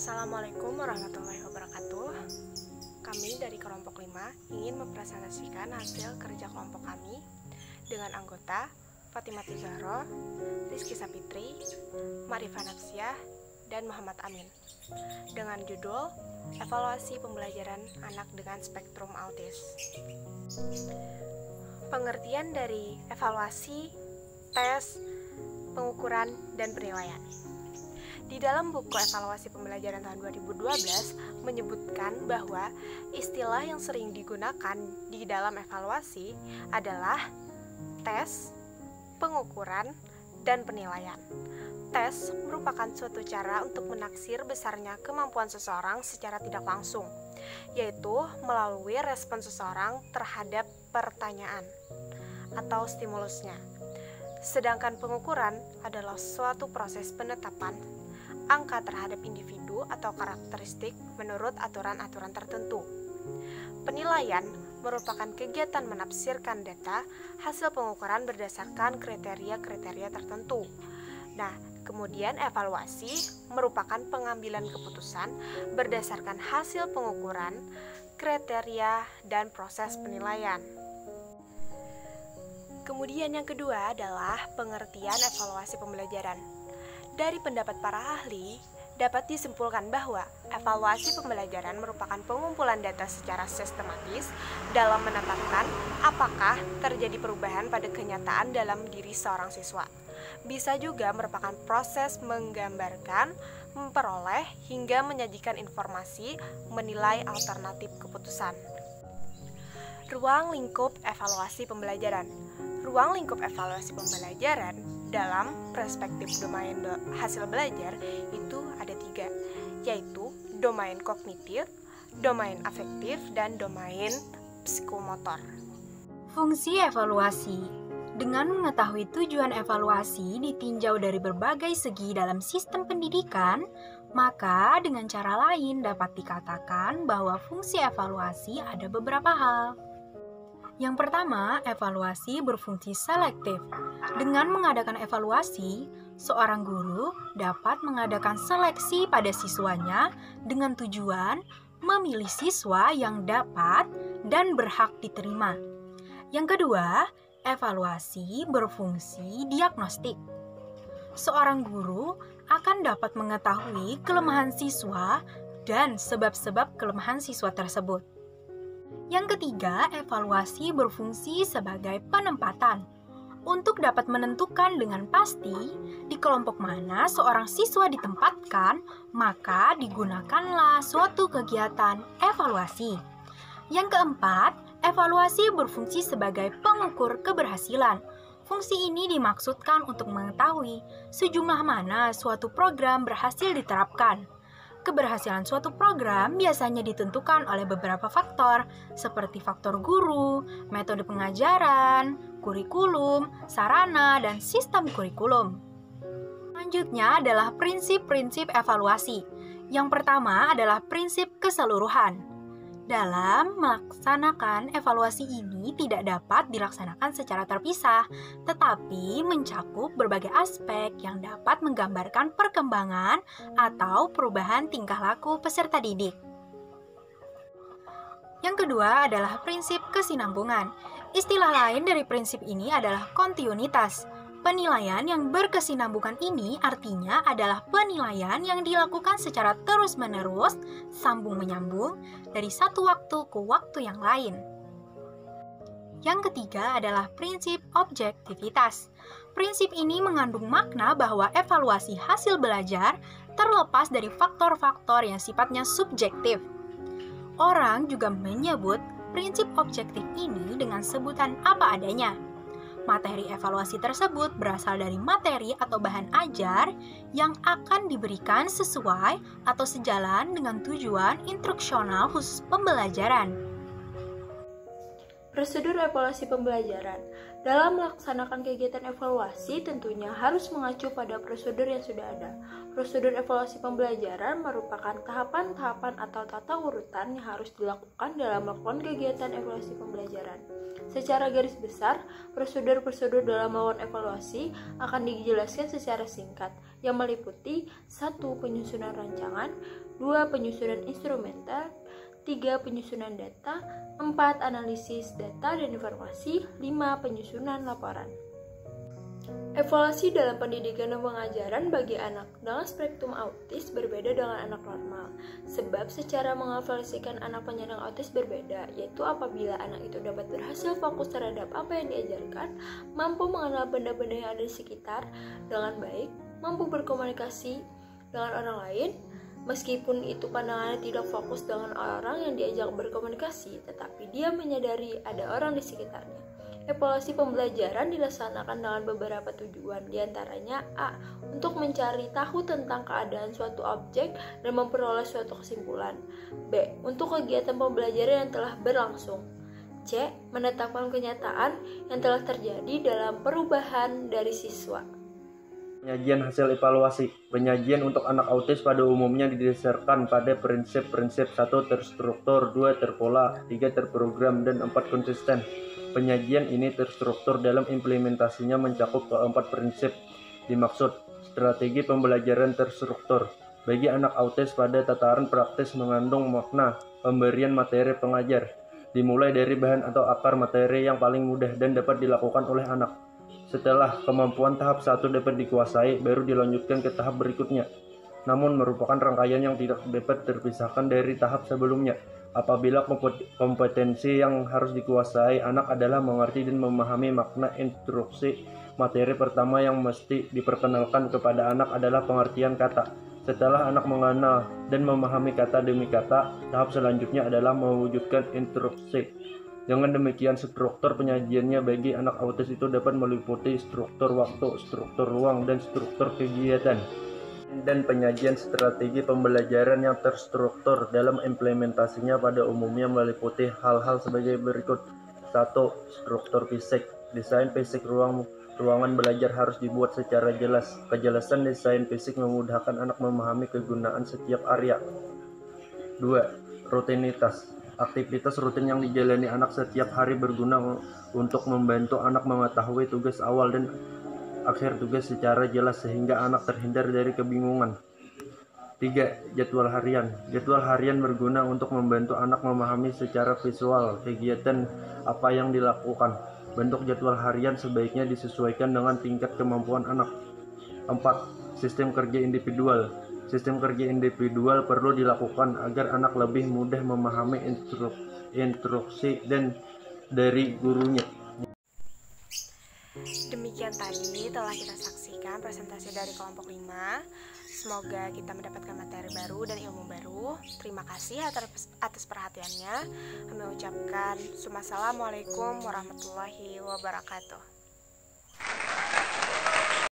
Assalamualaikum warahmatullahi wabarakatuh. Kami dari kelompok 5 ingin mempresentasikan hasil kerja kelompok kami dengan anggota Fatimah Zahra, Rizky Sapitri, Marifah Nafsiah, dan Muhammad Amin dengan judul Evaluasi Pembelajaran Anak dengan Spektrum Autis. Pengertian dari evaluasi, tes, pengukuran, dan penilaian. Di dalam buku Evaluasi Pembelajaran tahun 2012 menyebutkan bahwa istilah yang sering digunakan di dalam evaluasi adalah tes, pengukuran, dan penilaian. Tes merupakan suatu cara untuk menaksir besarnya kemampuan seseorang secara tidak langsung, yaitu melalui respon seseorang terhadap pertanyaan atau stimulusnya. Sedangkan pengukuran adalah suatu proses penetapan angka terhadap individu atau karakteristik menurut aturan-aturan tertentu. Penilaian merupakan kegiatan menafsirkan data hasil pengukuran berdasarkan kriteria-kriteria tertentu. Nah, kemudian evaluasi merupakan pengambilan keputusan berdasarkan hasil pengukuran, kriteria, dan proses penilaian. Kemudian yang kedua adalah pengertian evaluasi pembelajaran. Dari pendapat para ahli, dapat disimpulkan bahwa evaluasi pembelajaran merupakan pengumpulan data secara sistematis dalam menetapkan apakah terjadi perubahan pada kenyataan dalam diri seorang siswa. Bisa juga merupakan proses menggambarkan, memperoleh, hingga menyajikan informasi, menilai alternatif keputusan. Ruang lingkup evaluasi pembelajaran. Ruang lingkup evaluasi pembelajaran dalam perspektif domain hasil belajar itu ada 3, yaitu domain kognitif, domain afektif, dan domain psikomotor. Fungsi evaluasi. Dengan mengetahui tujuan evaluasi ditinjau dari berbagai segi dalam sistem pendidikan, maka dengan cara lain dapat dikatakan bahwa fungsi evaluasi ada beberapa hal. Yang pertama, evaluasi berfungsi selektif. Dengan mengadakan evaluasi, seorang guru dapat mengadakan seleksi pada siswanya dengan tujuan memilih siswa yang dapat dan berhak diterima. Yang kedua, evaluasi berfungsi diagnostik. Seorang guru akan dapat mengetahui kelemahan siswa dan sebab-sebab kelemahan siswa tersebut. Yang ketiga, evaluasi berfungsi sebagai penempatan. Untuk dapat menentukan dengan pasti di kelompok mana seorang siswa ditempatkan, maka digunakanlah suatu kegiatan evaluasi. Yang keempat, evaluasi berfungsi sebagai pengukur keberhasilan. Fungsi ini dimaksudkan untuk mengetahui sejumlah mana suatu program berhasil diterapkan. Keberhasilan suatu program biasanya ditentukan oleh beberapa faktor, seperti faktor guru, metode pengajaran, kurikulum, sarana, dan sistem kurikulum. Selanjutnya adalah prinsip-prinsip evaluasi. Yang pertama adalah prinsip keseluruhan. Dalam melaksanakan evaluasi ini tidak dapat dilaksanakan secara terpisah, tetapi mencakup berbagai aspek yang dapat menggambarkan perkembangan atau perubahan tingkah laku peserta didik. Yang kedua adalah prinsip kesinambungan. Istilah lain dari prinsip ini adalah kontinuitas. Penilaian yang berkesinambungan ini artinya adalah penilaian yang dilakukan secara terus-menerus, sambung-menyambung, dari satu waktu ke waktu yang lain. Yang ketiga adalah prinsip objektivitas. Prinsip ini mengandung makna bahwa evaluasi hasil belajar terlepas dari faktor-faktor yang sifatnya subjektif. Orang juga menyebut prinsip objektif ini dengan sebutan apa adanya. Materi evaluasi tersebut berasal dari materi atau bahan ajar yang akan diberikan sesuai atau sejalan dengan tujuan instruksional khusus pembelajaran. Prosedur evaluasi pembelajaran. Dalam melaksanakan kegiatan evaluasi tentunya harus mengacu pada prosedur yang sudah ada. Prosedur evaluasi pembelajaran merupakan tahapan-tahapan atau tata urutan yang harus dilakukan dalam melakukan kegiatan evaluasi pembelajaran. Secara garis besar, prosedur-prosedur dalam melakukan evaluasi akan dijelaskan secara singkat, yang meliputi 1. Penyusunan rancangan, 2. Penyusunan instrumental, 3. Penyusunan data, 4. Analisis data dan informasi, 5. Penyusunan laporan. Evaluasi dalam pendidikan dan pengajaran bagi anak dengan spektrum autis berbeda dengan anak normal, sebab secara mengevaluasikan anak penyandang autis berbeda, yaitu apabila anak itu dapat berhasil fokus terhadap apa yang diajarkan, mampu mengenal benda-benda yang ada di sekitar dengan baik, mampu berkomunikasi dengan orang lain. Meskipun itu pandangannya tidak fokus dengan orang yang diajak berkomunikasi, tetapi dia menyadari ada orang di sekitarnya. Evaluasi pembelajaran dilaksanakan dengan beberapa tujuan, diantaranya A. Untuk mencari tahu tentang keadaan suatu objek dan memperoleh suatu kesimpulan. B. Untuk kegiatan pembelajaran yang telah berlangsung. C. Menetapkan kenyataan yang telah terjadi dalam perubahan dari siswa. Penyajian hasil evaluasi. Penyajian untuk anak autis pada umumnya didasarkan pada prinsip-prinsip 1. Terstruktur, 2. Terpola, 3. Terprogram, dan 4. Konsisten. Penyajian ini terstruktur dalam implementasinya mencakup keempat prinsip. Dimaksud, strategi pembelajaran terstruktur. Bagi anak autis pada tataran praktis mengandung makna pemberian materi pengajar, dimulai dari bahan atau akar materi yang paling mudah dan dapat dilakukan oleh anak. Setelah kemampuan tahap 1 dapat dikuasai, baru dilanjutkan ke tahap berikutnya. Namun merupakan rangkaian yang tidak dapat terpisahkan dari tahap sebelumnya. Apabila kompetensi yang harus dikuasai anak adalah mengerti dan memahami makna instruksi, materi pertama yang mesti diperkenalkan kepada anak adalah pengertian kata. Setelah anak mengenal dan memahami kata demi kata, tahap selanjutnya adalah mewujudkan instruksi. Dengan demikian, struktur penyajiannya bagi anak autis itu dapat meliputi struktur waktu, struktur ruang, dan struktur kegiatan. Dan penyajian strategi pembelajaran yang terstruktur dalam implementasinya pada umumnya meliputi hal-hal sebagai berikut. 1. Struktur fisik. Desain fisik ruangan belajar harus dibuat secara jelas. Kejelasan desain fisik memudahkan anak memahami kegunaan setiap area. 2. Rutinitas. Aktivitas rutin yang dijalani anak setiap hari berguna untuk membantu anak mengetahui tugas awal dan akhir tugas secara jelas sehingga anak terhindar dari kebingungan. 3. Jadwal harian. Jadwal harian berguna untuk membantu anak memahami secara visual kegiatan apa yang dilakukan. Bentuk jadwal harian sebaiknya disesuaikan dengan tingkat kemampuan anak. 4. Sistem kerja individual. Sistem kerja individual perlu dilakukan agar anak lebih mudah memahami instruksi dan dari gurunya. Demikian tadi telah kita saksikan presentasi dari kelompok 5. Semoga kita mendapatkan materi baru dan ilmu baru. Terima kasih atas perhatiannya. Kami ucapkan Assalamualaikum warahmatullahi wabarakatuh.